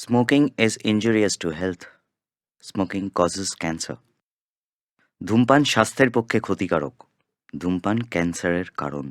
Smoking is injurious to health. Smoking causes cancer. ধূমপান স্বাস্থ্যের পক্ষে ক্ষতিকারক। ধূমপান ক্যান্সারের কারণ।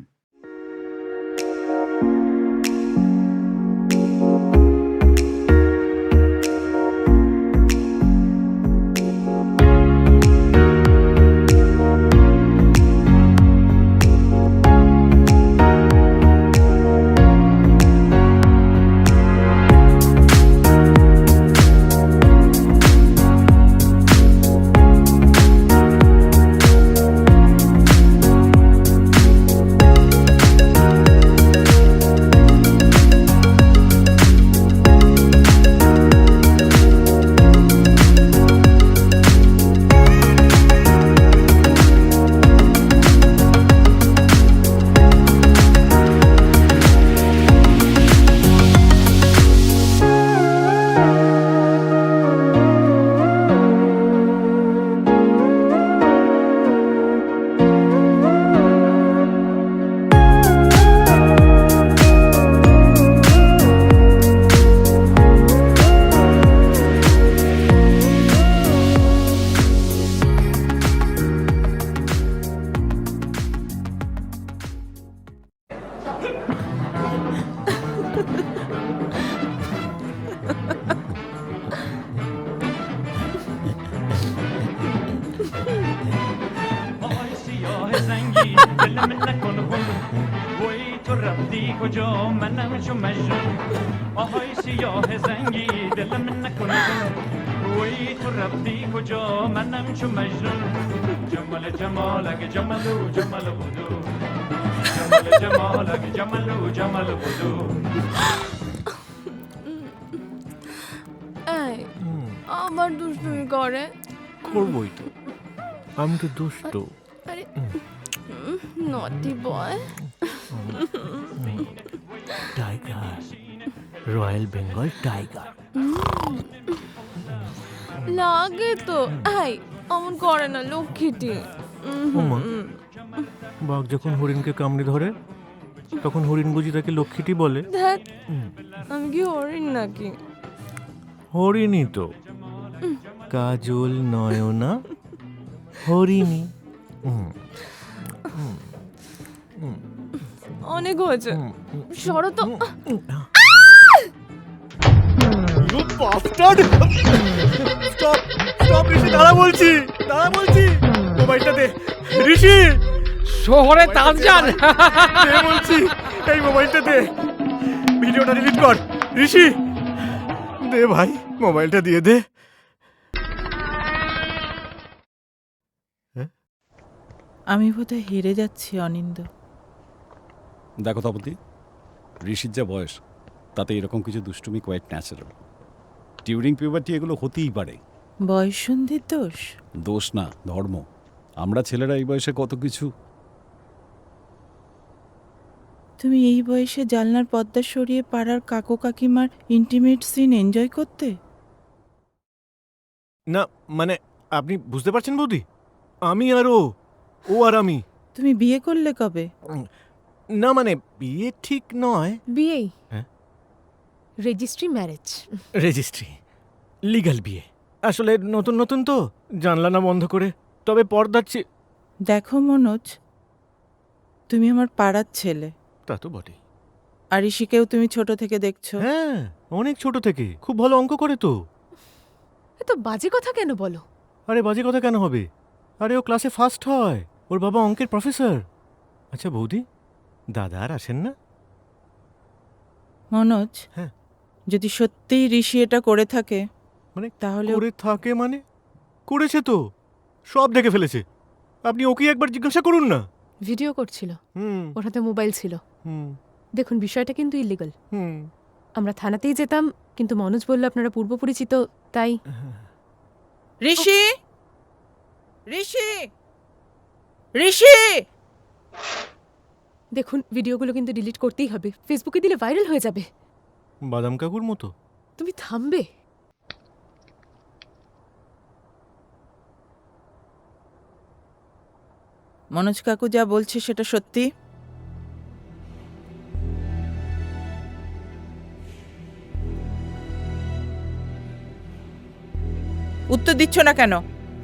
আবার দুষ্টুমি করে। করবই তো, আমি তো দুষ্ট। আরে naughty boy. Tiger, royal Bengal tiger. লাগে তো। এই অমন করে না লক্ষ্মীটি। বাঘ যখন হরিণকে কামড়ে ধরে তখন হরিণ বুঝি তাকে লক্ষ্মীটি বলে? ধ্যাৎ, আমি কি হরিণ নাকি? হরিণই তো, কাজল নয়না হরিণী। অনেক হয়েছে, সরো তো। দাঁড়া বলছি, মোবাইলটা দে ঋষি। শহরে তারজান বলছি, এই মোবাইলটা দে, ভিডিওটা ডিলিট কর। ঋষি দে ভাই, মোবাইলটা দিয়ে দে। আমি বোধহয় হেরে যাচ্ছি অনিন্দ। দেখো তাপতি, ঋষির যা বয়স তাতে এরকম কিছু দুষ্টুমি কোয়াইট ন্যাচারাল। টিউরিং পিউবার্টি এগুলো হতেই পারে। বয়ঃসন্ধির দোষ? দোষ না, ধর্ম। আমরা ছেলেরা এই বয়সে কত কিছু। তুমি এই বয়সে জানলার পর্দা সরিয়ে পাড়ার কাকু কাকিমার ইন্টিমেট সিন এনজয় করতে? না মানে আপনি বুঝতে পারছেন বৌদি, আমি আর ও আর আমি। তুমি বিয়ে করলে কবে? না মানে বিয়ে ঠিক নয়। বিয়ে? হ্যাঁ, রেজিস্ট্রি ম্যারেজ। রেজিস্ট্রি, লিগ্যাল বিয়ে। আসলে নতুন নতুন তো, জানলা না বন্ধ করে। তবে পর্দার দেখো মনোজ, তুমি আমার পাড়ার ছেলে। তা তো বটে। আর ঋষিকেও তুমি ছোট থেকে দেখছো। হ্যাঁ, অনেক ছোট থেকে। খুব ভালো অঙ্ক করে তো। এত বাজে কথা কেন বলো? আরে বাজে কথা কেন হবে? আরে ও ক্লাসে ফার্স্ট হয়, ওর বাবা অঙ্কের প্রফেসর। আচ্ছা বৌদি, দাদা আর আসেন না? মনোজ, হ্যাঁ, যদি সত্যিই ঋষি এটা করে থাকে মানে তাহলে করে থাকে মানে? করেছে তো, সব দেখে ফেলেছে। আপনি ওকে একবার জিজ্ঞাসা করুন না। ভিডিও করছিল, ওর হাতে মোবাইল ছিল। দেখুন, বিষয়টা কিন্তু ইলিগাল। আমরা থানাতেই যেতাম, কিন্তু মনোজ বলল আপনারা পূর্ব পরিচিত, তাই। ঋষি, ঋষি, ঋষি! দেখুন, ভিডিওগুলো কিন্তু ডিলিট করতেই হবে, ফেসবুকে দিলে ভাইরাল হয়ে যাবে। বাদাম কাকুর মতো। তুমি থামবে? মনোজ কাকু যা বলছে সেটা সত্যি? উত্তর দিচ্ছ না কেন?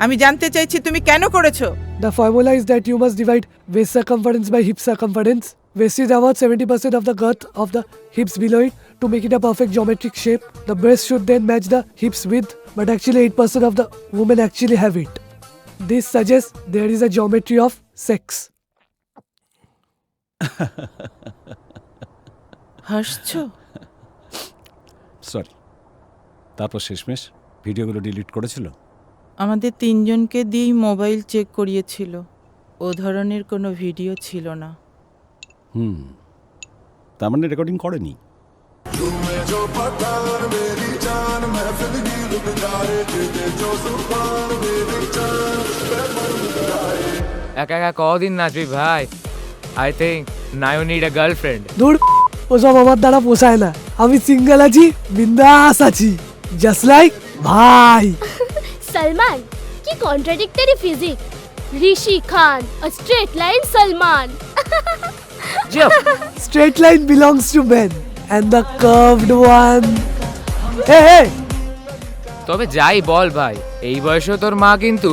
আমি জানতে চাইছি তুমি কেন করেছো? The formula is that you must divide waist circumference by hip circumference. Waist is about 70% of the girth of the hips below it to make it a perfect geometric shape. The breast should then match the hips width, but actually 8% of the women actually have it. This suggests there is a geometry of sex. হাসছো? Sorry. তারপর শেষমেশ ভিডিওগুলো delete করেছিল? আমাদের তিনজনকে দিয়েই mobile check করিয়েছিল। ও ধরনের কোনো ভিডিও ছিল না। তার মানে রেকর্ডিং করেনি? একা একা কদিন নাচবি ভাই? I think now you need a girlfriend. দূর, ওসব আমার দ্বারা পোষায় না। আমি সিঙ্গেল আছি, বিন্দাস আছি, জাস্ট লাইক ভাই। सलमान की contradictory physique, Rishi Khan a straight line Salman. Straight line belongs to men and the curved one. Hey, hey! তবে যাই বল ভাই, এই বয়সে তোর মা কিন্তু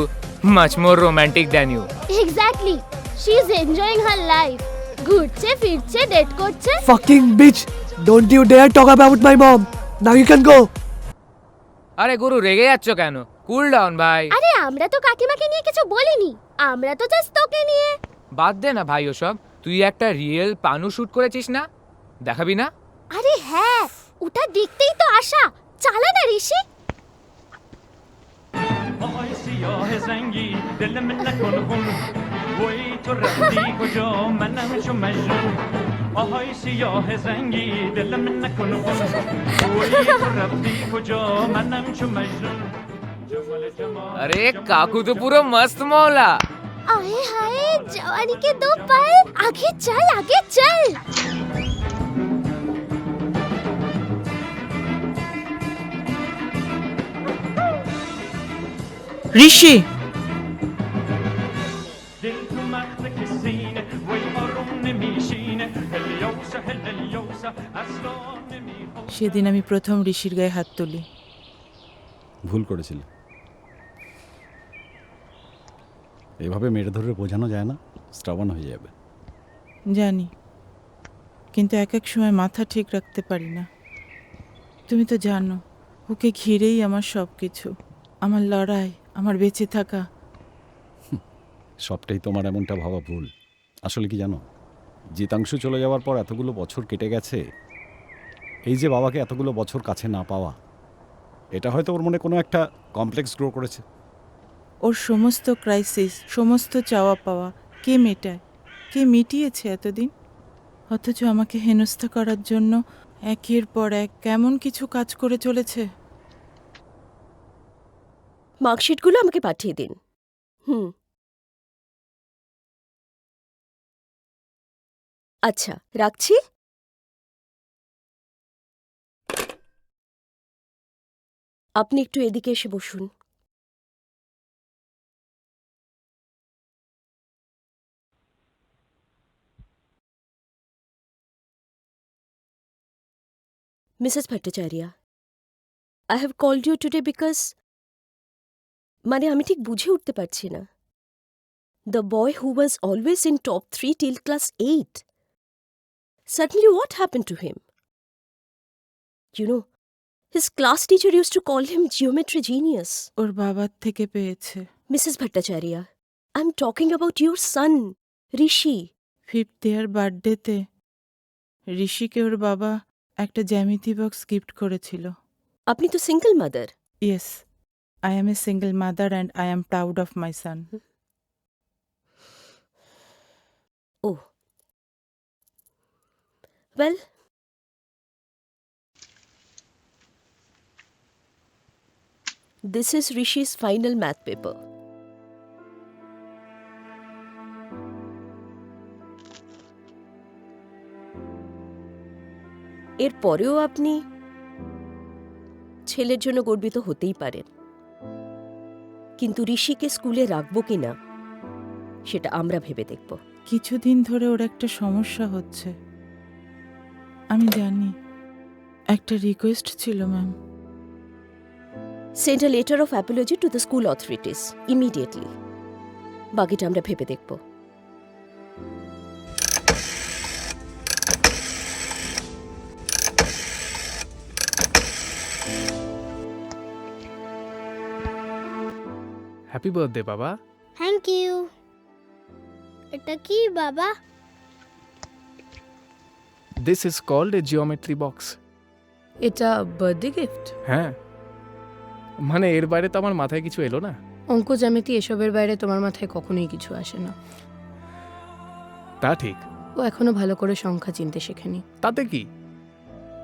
much more romantic than you. Exactly, she is enjoying her life, ঘুরছে ফিরছে ডেট করছে। Fucking bitch! Don't you dare talk about my mom. Now you can go. আরে গুরু রেগে যাচ্ছ কেন? কুল ডাউন ভাই। আরে আমরা তো কাকিমাকে নিয়ে কিছু বলিনি, আমরা তো জাস্ট তোকে নিয়ে। বাদ দে না ভাই ওসব। তুই একটা রিয়েল পানু শুট করেছিস না? দেখাবি না? আরে হ্যাঁ, ওটা দেখতেই তো আশা। চালা না ঋষি। سیاه زنگی دل من نکن خون وای تو رفتی کجا منم شو مجنون آهای سیاه زنگی دل من نکن خون وای تو رفتی کجا منم شو مجنون جمال جمال আরে কাকু তো পুরো মস্ত মৌলা। आए हाय जवानी के दो पल, आगे चल आगे चल। ঋষি, دل تو مخت کسینه وای آروم نمیشینه هلیوسه هلیوسه اصلا نمیخواد সেদিন আমি প্রথম ঋষির গায়ে হাত তুলি। ভুল করেছিল। এভাবে মেরে ধরে বোঝানো যায় না, স্ট্রাবন হয়ে যাবে। জানি, কিন্তু এক এক সময় মাথা ঠিক রাখতে পারি না। তুমি তো জানো, ওকে ঘিরেই আমার সব কিছু, আমার লড়াই, আমার বেঁচে থাকা। সবটাই তোমার এমনটা ভাবা ভুল। আসলে কি জানো, জিতাংশু চলে যাওয়ার পর এতগুলো বছর কেটে গেছে, এই যে বাবাকে এতগুলো বছর কাছে না পাওয়া, এটা হয়তো ওর মনে কোনো একটা কমপ্লেক্স গ্রো করেছে। ওর সমস্ত ক্রাইসিস, সমস্ত চাওয়া পাওয়া কে মেটায়, কে মিটিয়েছে এতদিন? অথচ আমাকে হেনস্থা করার জন্য একের পর এক কেমন কিছু কাজ করে চলেছে। মার্কশিটগুলো আমাকে পাঠিয়ে দিন। আচ্ছা, রাখছি। আপনি একটু এদিকে এসে বসুন। Mrs. Bhattacharya, I have called you today because মানে আমি ঠিক বুঝে উঠতে পারছি না। The boy who was always in top 3 till class 8. Suddenly what happened to him? You know, his class teacher used to call him geometry genius. ওর বাবার থেকে পেয়েছে। Mrs. Bhattacharya, I'm talking about your son, Rishi. 5th ইয়ার বার্থডেতে ঋষিকে ওর বাবা একটা জ্যামিতি box gift করেছিল। আপনি তো single mother. Yes, I am a single mother and I am proud of my son. Oh. Well, this is Rishi's final math paper. এর পরেও আপনি ছেলের জন্য গর্বিত হতেই পারেন, কিন্তু ঋষিকে স্কুলে রাখবো কিনা সেটা আমরা ভেবে দেখব। কিছুদিন ধরে ওর একটা সমস্যা হচ্ছে, আমি জানি। একটা রিকোয়েস্ট ছিল ma'am. Send a letter of apology to the school authorities immediately. বাকিটা আমরা ভেবে দেখব। হ্যাপি বার্থডে বাবা। Thank you. এটা কি বাবা? This is called a geometry box. এটা বার্থডে গিফট? হ্যাঁ, মানে এর বাইরে তো আমার মাথায় কিছু এলো না। অঙ্ক জ্যামিতি এসবের বাইরে তোমার মাথায় কখনোই কিছু আসে না। তা ঠিক, ও এখনো ভালো করে সংখ্যা চিনতে শেখেনি। তাতে কি,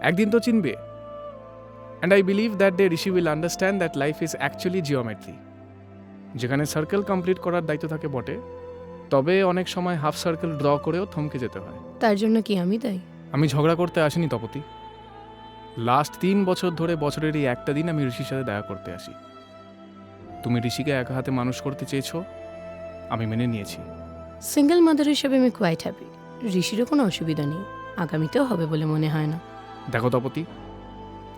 একদিন তো চিনবে। And I believe that day Rishi will understand that life is actually geometry, যেখানে সার্কেল কমপ্লিট করার দায়িত্ব থাকে বটে, তবে অনেক সময় হাফ সার্কেল ড্র করেও থমকে যেতে হয়। তার জন্য কি আমি দায়ী? আমি ঝগড়া করতে আসিনি তপতি। লাস্ট 3 বছর ধরে বছরের এই একটা দিন আমি ঋষির সাথে দেখা করতে আসি। তুমি ঋষিকে একা হাতে মানুষ করতে চেয়েছো, আমি মেনে নিয়েছি। সিঙ্গেল মাদার হিসেবে আমি কোয়াইট হ্যাপি। ঋষিরও কোনো অসুবিধা নেই, আগামীতেও হবে বলে মনে হয় না। দেখো তপতি,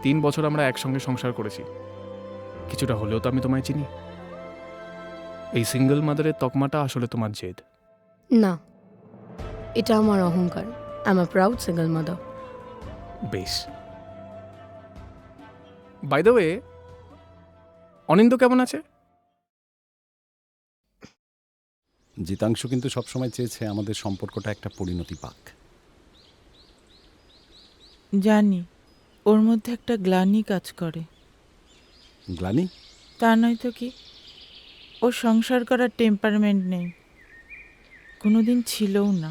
3 বছর আমরা একসঙ্গে সংসার করেছি, কিছুটা হলেও তো আমি তোমায় চিনি। এই সিঙ্গেল মাদারের তকমাটা আসলে তোমার জেদ। না, এটা আমার অহংকার। I am a proud single mother. বেশ। বাই দ্য ওয়ে, অনিন্দ কেমন আছে? জিতাংশু কিন্তু সবসময় চেয়েছে আমাদের সম্পর্কটা একটা পরিণতি পাক। জানি ওর মধ্যে একটা গ্লানি কাজ করে। গ্লানি? তা নয় তো কি, ওর সংসার করার টেম্পারমেন্ট নেই, কোনোদিন ছিলও না।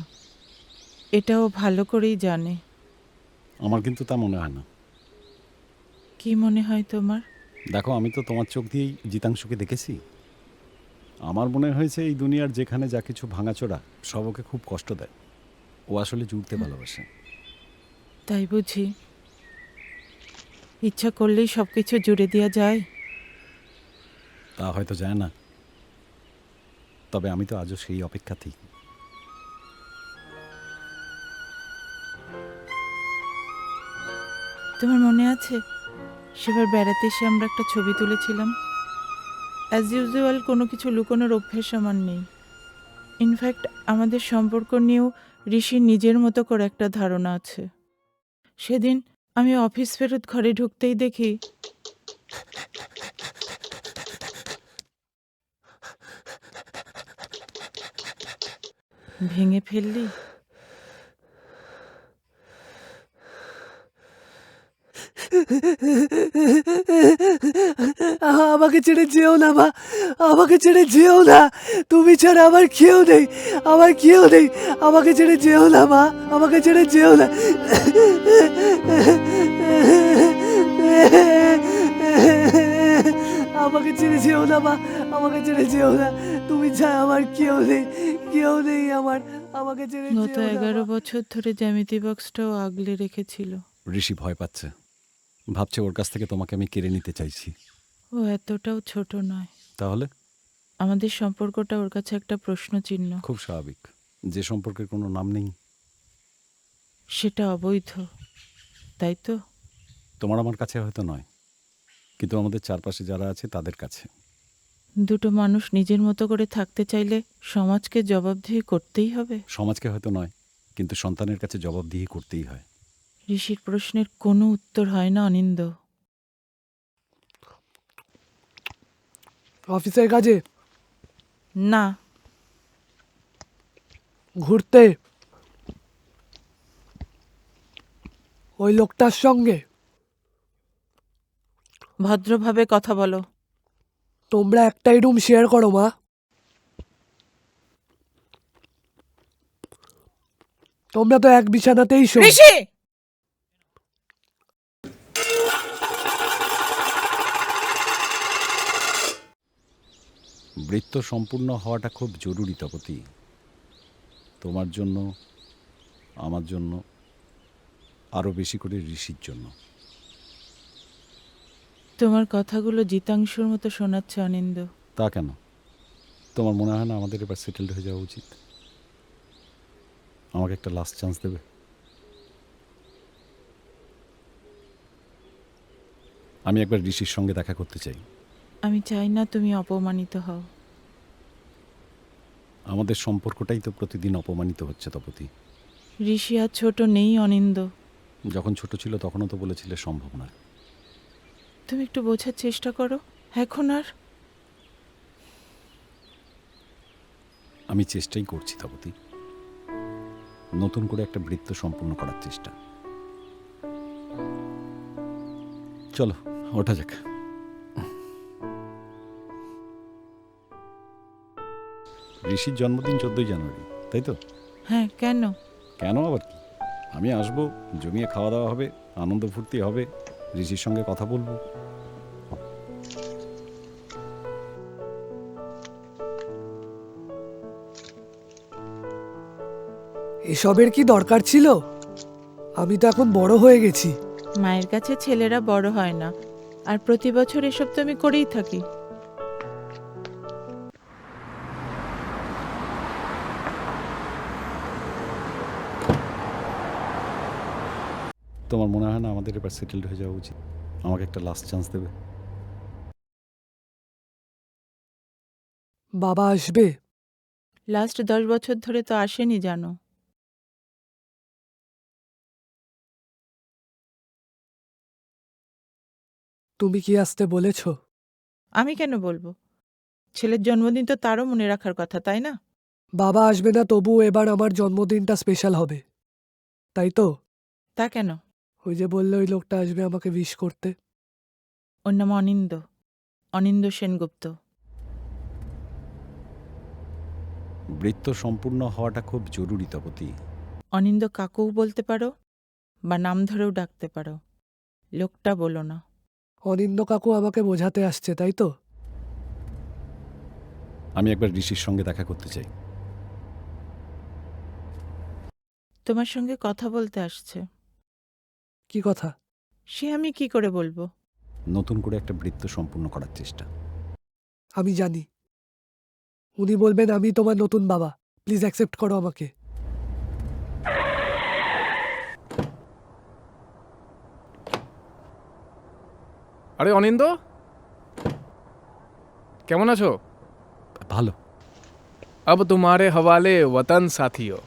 এটাও ভালো করেই জানে। আমার কিন্তু তা মনে হয় না। কি মনে হয় তোমার? দেখো, আমি তো তোমার চোখ দিয়েই জিতাংশুকে দেখেছি। আমার মনে হয়েছে এই দুনিয়ার যেখানে যা কিছু ভাঙাচোরা সব ওকে খুব কষ্ট দেয়। ও আসলে জুড়তে ভালোবাসে। তাই বুঝি? ইচ্ছা করলেই সব কিছু জুড়ে দেওয়া যায়? তা হয়তো যায় না, তবে আমি তো আজও সেই অপেক্ষাতেই। তোমার মনে আছে সেবার বেড়াতে এসে আমরা একটা ছবি তুলেছিলাম? অ্যাজ ইউজুয়াল কোনো কিছু লুকোনোর অভ্যেস আমার নেই। ইনফ্যাক্ট আমাদের সম্পর্ক নিয়েও ঋষির নিজের মতো করে একটা ধারণা আছে। সেদিন আমি অফিস ফেরত ঘরে ঢুকতেই দেখি ভেঙে ফেললি? আমাকে ছেড়ে যেও না মা, আমাকে ছেড়ে যেও না। তুমি ছাড়া আমার কেউ নেই, আমার কেউ নেই। আমাকে ছেড়ে যেও না মা, আমাকে ছেড়ে যেও না। আমাকে ছেড়ে যেও না মা, আমাকে ছেড়ে যেও না। তুমি ছাড়া আমার কেউ নেই, কেউ নেই আমার। আমাকে ছেড়ে গত যেও না 11 মা। বছর ধরে জ্যামিতি বক্সটাও আগলে রেখেছিল। ঋষি ভয় পাচ্ছে, ভাবছে ওর কাছ থেকে তোমাকে আমি কেড়ে নিতে চাইছি। ও এতটাও ছোট নয়। তাহলে? আমাদের সম্পর্কটা ওর কাছে একটা প্রশ্ন চিহ্ন। খুব স্বাভাবিক, যে সম্পর্কের কোনো নাম নেই। সেটা অবৈধ, তাই তো? তোমার আমার কাছে হয়তো নয়, কিন্তু আমাদের চারপাশে যারা আছে তাদের কাছে। দুটো মানুষ নিজের মতো করে থাকতে চাইলে সমাজকে জবাবদিহি করতেই হবে। সমাজকে হয়তো নয়, কিন্তু সন্তানের কাছে জবাবদিহি করতেই হয়। ঋষির প্রশ্নের কোনো উত্তর হয় না অনিন্দ। অফিসের কাজে? না। ঘুরতে? ওই লোকটার সঙ্গে? ভদ্রভাবে কথা বলো। তোমরা একটাই রুম শেয়ার করো মা? তোমরা তো এক বিছানাতেই শো। ঋষি! বৃত্ত সম্পূর্ণ হওয়াটা খুব জরুরি তপতি। তোমার জন্য, আমার জন্য, আরও বেশি করে ঋষির জন্য। তোমার কথাগুলো জিতাংশুর মতো শোনাচ্ছে অনিন্দ। তা কেন? তোমার মনে হয় না আমাদের এবার সেটেলড হয়ে যাওয়া উচিত? আমাকে একটা লাস্ট চান্স দেবে? আমি একবার ঋষির সঙ্গে দেখা করতে চাই। আমি চাই না তুমি অপমানিত হও। আমাদের সম্পর্কটাই তো প্রতিদিন অপমানিত হচ্ছে তপতি। ঋষি আর ছোট নেই অনিন্দ। যখন ছোট ছিল তখনও তো বলেছিলে সম্ভব নয়। তুমি একটু বোঝার চেষ্টা করো। এখন আর আমি চেষ্টাই করছি তপতি, নতুন করে একটা বৃত্ত সম্পূর্ণ করার চেষ্টা। চলো ওঠা যাক। ঋষির জন্মদিন 14ই জানুয়ারি, তাই তো? হ্যাঁ, কেন? কেন আবার কি, আমি আসবো, জমিয়ে খাওয়া দাওয়া হবে, আনন্দ ফুর্তি হবে, ঋষির সঙ্গে কথা বলবো। এসবের কি দরকার ছিল? আমি তো এখন বড় হয়ে গেছি। মায়ের কাছে ছেলেরা বড় হয় না, আর প্রতি বছর এসব তো আমি করেই থাকি। তোমার মনে হয় না আমাদের এবার সেটেলড হয়ে যাওয়া উচিত? আমাকে একটা লাস্ট চান্স দেবে? বাবা আসবে? লাস্ট 10 বছর ধরে তো আসেনি জানো। তুমি কি আসতে বলেছ? আমি কেন বলবো? ছেলের জন্মদিন তো তারও মনে রাখার কথা, তাই না? বাবা আসবে না, তবু এবার আমার জন্মদিনটা স্পেশাল হবে, তাই তো? তা কেন? ওই যে বললে ওই লোকটা আসবে আমাকে উইশ করতে। ওর নাম অনিন্দ, অনিন্দ সেনগুপ্ত। বৃত্ত সম্পূর্ণ হওয়াটা খুব জরুরি তপতি। অনিন্দ কাকুও বলতে পারো বা নাম ধরেও ডাকতে পারো, লোকটা বলো না। অনিন্দ কাকু আমাকে বোঝাতে আসছে, তাই তো? আমি একবার ঋষির সঙ্গে দেখা করতে চাই। তোমার সঙ্গে কথা বলতে আসছে। কি কথা? সে আমি কি করে বলবো? নতুন করে একটা বৃত্ত সম্পূর্ণ করার চেষ্টা। আমি জানি উনি বলবেন আমি তোমার নতুন বাবা, প্লিজ অ্যাকসেপ্ট করো আমাকে। আরে অনিন্দ, কেমন আছো? ভালো। अब तुम्हारे हवाले वतन साथियों।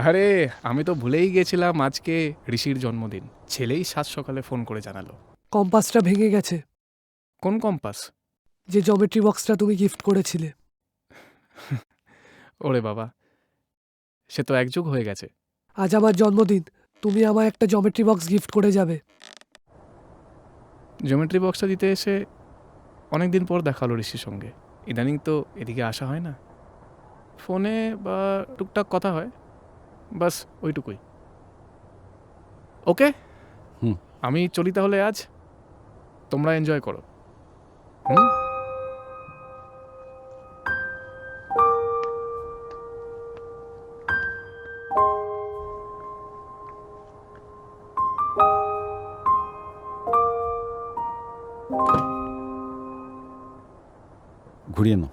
আরে আমি তো ভুলেই গেছিলাম আজকে ঋষির জন্মদিন। ছেলেই সাত সকালে ফোন করে জানালো। কম্পাসটা ভেঙে গেছে। কোন কম্পাস? যে জমেট্রি বক্সটা তুমি গিফট করেছিলে। ওরে বাবা, সে তো এক যুগ হয়ে গেছে। আজ আমার জন্মদিন, তুমি আমায় একটা জমেট্রি বক্স গিফট করে যাবে। জিওমেট্রি বক্সটা দিতে এসে অনেক দিন পর দেখা হলো ঋষির সঙ্গে। ইদানিং তো এদিকে আসা হয় না, ফোনে বা টুকটাক কথা হয়, বাস ওইটুকুই। ওকে, আমি চলি তাহলে আজ। তোমরা এনজয় করো। ঘুরিয়ে নাও।